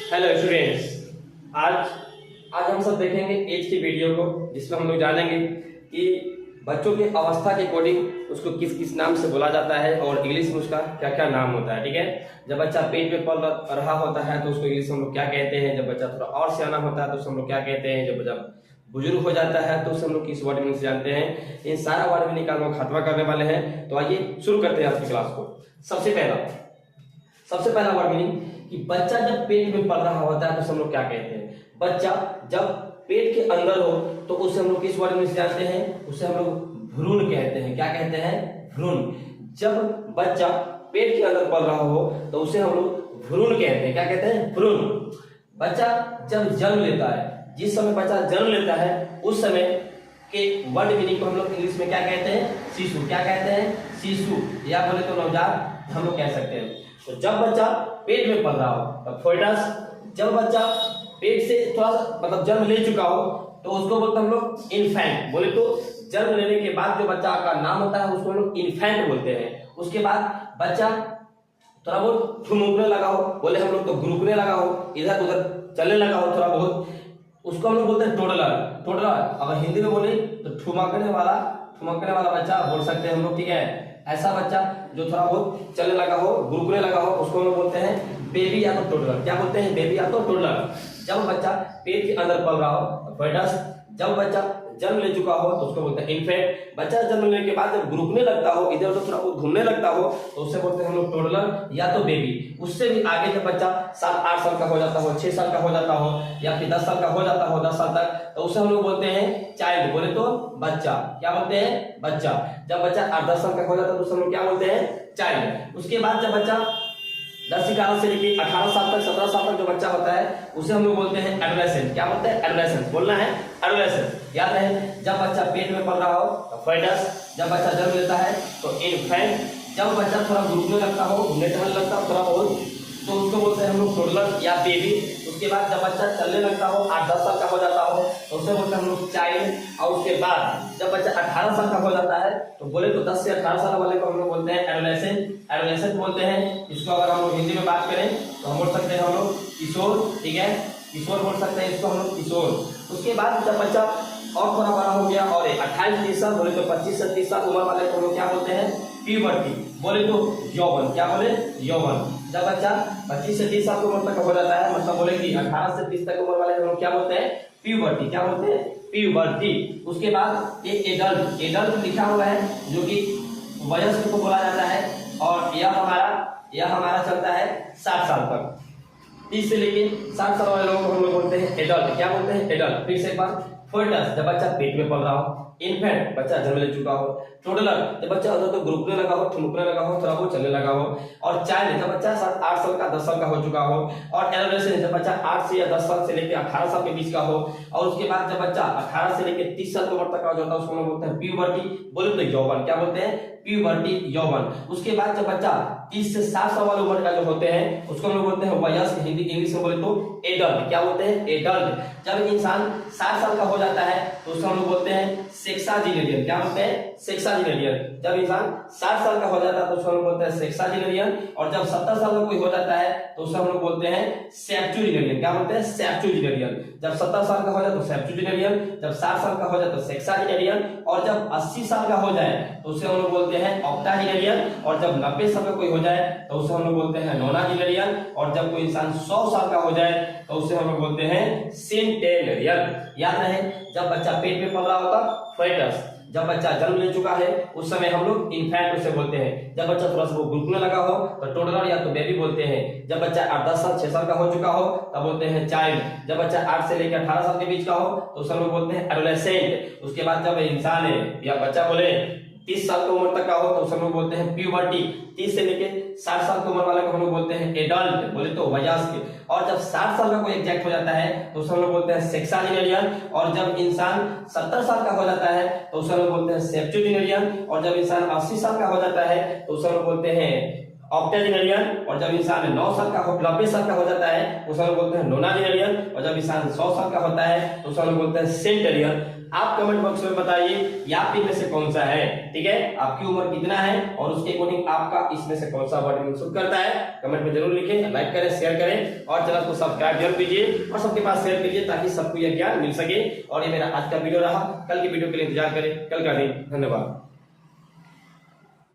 Hello students, आज आज हम सब देखेंगे एज की वीडियो को, जिसमें हम लोग जानेंगे कि बच्चों की अवस्था के अकॉर्डिंग उसको किस किस नाम से बोला जाता है और इंग्लिश में उसका क्या क्या नाम होता है। ठीक है, जब बच्चा पेट में पल रहा होता है तो उसको इंग्लिश में हम लोग क्या कहते हैं। जब बच्चा थोड़ा और सियाना होता है तो उसको हम लोग क्या कहते हैं। जब बच्चा बुजुर्ग हो जाता है तो उसे हम लोग किस वर्ड मीनिंग से जानते हैं। इन सारा वर्ड मीनिंग का हम लोग खात्मा करने वाले हैं। तो आइए शुरू करते हैं आज की क्लास को। सबसे पहला वर्ड मीनिंग कि बच्चा जब पेट में पल रहा होता है तो उसे हम लोग क्या कहते हैं। बच्चा जब पेट के अंदर हो तो उसे हम लोग किस वर्ड में जानते हैं, उसे हम लोग भ्रूण कहते हैं। क्या कहते हैं? भ्रूण। जब बच्चा पेट के अंदर पल रहा हो तो उसे हम लोग भ्रूण कहते हैं। क्या कहते हैं? भ्रूण। बच्चा जब जन्म लेता है, जिस समय बच्चा जन्म लेता है उस समय के वर्ड मीनिंग को हम लोग इंग्लिश में क्या कहते हैं? शिशु। क्या कहते हैं? शिशु, या बोले तो नवजात हम लोग कह सकते हैं। तो जब बच्चा पेट में पल रहा हो तब फोइटस। जब बच्चा पेट से थोड़ा सा मतलब जन्म ले चुका हो तो उसको बोलते हैं हम लोग इन्फेंट। बोले तो जन्म लेने के बाद जो बच्चा का नाम होता है उसको हम लोग इन्फेंट बोलते हैं। उसके बाद बच्चा थोड़ा बहुत ठुमकने लगा हो, बोले हम लोग तो गुरुकने लगा हो, इधर उधर चलने लगा हो थोड़ा बहुत, उसको हम लोग बोलते हैं टोडलर। टोडलर अगर हिंदी में बोले तो ठुमकने वाला बच्चा बोल सकते हैं हम लोग। ठीक है, ऐसा बच्चा जो थोड़ा बहुत चलने लगा हो, गुरुकुले लगा हो, उसको हम लोग बोलते हैं बेबी या तो टोडलर। क्या बोलते हैं? बेबी या तो टोडलर। जब बच्चा पेट के अंदर पल रहा हो फेटस। जब बच्चा जन्म ले चुका हो तो उसको बोलते हैं इन्फेंट। बच्चा जन्म लेने के बाद जब गुरुकने लगता हो, इधर उधर थोड़ा बहुत घूमने लगता हो तो उससे बोलते हैं हम लोग टोडलर या तो बेबी। उससे भी आगे जब बच्चा 7-8 साल का हो जाता हो, 6 साल का हो जाता हो, या फिर 10 साल का हो जाता हो, 10 साल तक, तो उसे हम लोग बोलते हैं चाइल्ड। बोले तो बच्चा। क्या बोलते हैं? बच्चा। जब बच्चा 8-10 साल का हो जाता है तो उसे हम लोग क्या बोलते हैं? चाइल्ड। उसके बाद जब बच्चा 10-11 से लेकर 18 साल तक, 17 साल तक जो बच्चा होता है उसे हम लोग बोलते हैं एडोलेसेंट। क्या बोलते हैं? एडोलेसेंट। बोलना है एडोलेसेंट। याद रहे, जब बच्चा पेट में पल रहा हो तो फेटस। जब बच्चा जन्म लेता है तो इन्फेंट। जब बच्चा थोड़ा घूमने लगता हो, घूमने टहलने लगता हो थोड़ा बहुत, तो उसको बोलते हैं हम लोग टोडलर या बेबी। उसके बाद जब बच्चा चलने लगता हो, 8-10 साल का हो जाता हो तो उसे बोलते हैं हम लोग चाइल्ड। और उसके बाद जब बच्चा 18 साल का हो जाता है तो बोले तो 10 से 18 साल वाले को हम लोग बोलते हैं एडोलेसेंट। एडोलेसेंट बोलते हैं। इसको अगर हम लोग हिंदी में बात करें तो हम बोल सकते हैं हम लोग किशोर। ठीक है, किशोर बोल सकते हैं इसको हम लोग, किशोर। उसके बाद जब बच्चा और थोड़ा बड़ा हो गया और 28-30 साल, बोले तो 25 से 30 साल उम्र वाले को हम लोग क्या बोलते हैं? प्यूबर्टी। बोले तो यौवन। क्या बोले? यौवन। जब बच्चा 25 से 30 साल की उम्र तक हो जाता है, मतलब बोले कि 18 से 30 तक उम्र वाले को हम क्या बोलते हैं? प्यूबर्टी। क्या बोलते हैं? प्यूबर्टी। उसके बाद एक एडल्ट। एडल्ट लिखा हुआ है जो कि वयस्क को बोला जाता है, और यह हमारा चलता है 60 साल तक। 30 से लेके 60 साल वाले लोगों को हम लोग बोलते हैं एडल्ट। क्या बोलते हैं? एडल्ट। फिर से एक बार, फोइटस जब बच्चा पेट में पल रहा हो, इन्फेंट बच्चा जन्म ले चुका हो, टोडलर जब बच्चा उधर तो गुरुकुले लगा हो, ठुमकने लगा हो, थोड़ा बहुत चलने लगा हो, और चाइल्ड जब बच्चा 7-8 साल का, 10 साल का हो चुका हो, और एडोलेसेंट जब बच्चा 8 से या 10 साल से लेकर 18 साल के बीच का हो, और उसके बाद जब बच्चा 18 से लेकर 30 साल की उम्र तक का हो जाता है उसको हम बोलते हैं प्यूबर्टी। बोले तो यौवन। क्या बोलते हैं? प्यूबर्टी, यौवन। उसके बाद जब बच्चा 30 से 60 साल वाले उम्र का जो होते हैं उसको हम लोग बोलते हैं वयस्क। हिंदी इंग्लिश में बोले तो एडल्ट। क्या बोलते हैं? एडल्ट। जब इंसान 60 साल का हो जाता है तो उसको हम लोग बोलते हैं सेक्साजिनेरियन। क्या बोलते हैं? सेक्साजिनेरियन। जब इंसान 60 साल का हो जाता है तो उसको हम लोग बोलते हैं सेक्साजिनेरियन। और जब 70 साल का कोई हो जाता है तो उसको हम लोग बोलते हैं सेप्चुजिनेरियन। क्या बोलते हैं? सेप्चुजिनेरियन। जब 70 साल का हो जाए तो सेप्चुजिनेरियन, जब 60 साल का हो जाए तो सेक्साजिनेरियन, और जब 80 साल का हो जाए तो उसे हम लोग बोलते हैं ऑक्टाजिनेरियन, और जब 90 साल का कोई हो जाए तो उसे हम लोग बोलते हैं नोनाजिनेरियन, और जब कोई इंसान 100 साल का हो जाए तो उसे हम लोग बोलते हैं सेंटेनरियन। याद रहे, जब बच्चा पेट में पल रहा होता फेटस। जब बच्चा जन्म ले चुका है उस समय हम लोग इन्फेंट उसे बोलते हैं। जब बच्चा थोड़ा सा गुरुकने लगा हो तो टोडलर या तो बेबी बोलते हैं। जब बच्चा 8-10 साल 6 साल का हो चुका हो तब बोलते हैं चाइल्ड। जब बच्चा 8 से लेकर 18 साल के बीच का हो तो उसे हम लोग बोलते हैं एडोलेसेंट। उसके बाद जब इंसान है या बच्चा बोले 30 साल की उम्र तक का हो तो उसे हम लोग बोलते हैं प्यूबर्टी। 30 से लेके 60 साल की उम्र वाले को हम लोग बोलते हैं एडल्ट। बोले तो वयस्क। और जब 60 साल का कोई एग्जैक्ट हो जाता है तो उसे हम लोग बोलते हैं सेक्साजिनेरियन। और जब इंसान 70 साल का हो जाता है तो उसे हम लोग बोलते हैं सेप्चुजिनेरियन। और जब इंसान 80 साल का हो जाता है तो उसे हम लोग बोलते हैं ऑक्टेजेनेरियन, और जब इंसान 90 साल का हो जाता है उसे हम लोग बोलते हैं नोनाजेनेरियन, और जब इंसान 100 साल का होता है तो उसे हम लोग बोलते हैं सेंटेरियन। आप कमेंट बॉक्स में बताइए कि आप इनमें से कौन सा है, ठीक है, आपकी उम्र कितना है और उसके अकॉर्डिंग आपका इसमें से कौन सा वर्ड सूट करता है। कमेंट में जरूर लिखें, लाइक करें, शेयर करें और चैनल को सब्सक्राइब जरूर कीजिए और सबके पास शेयर कीजिए ताकि सबको यह ज्ञान मिल सके। और ये मेरा आज का वीडियो रहा, कल की वीडियो के लिए इंतजार करें, कल का दिन। धन्यवाद।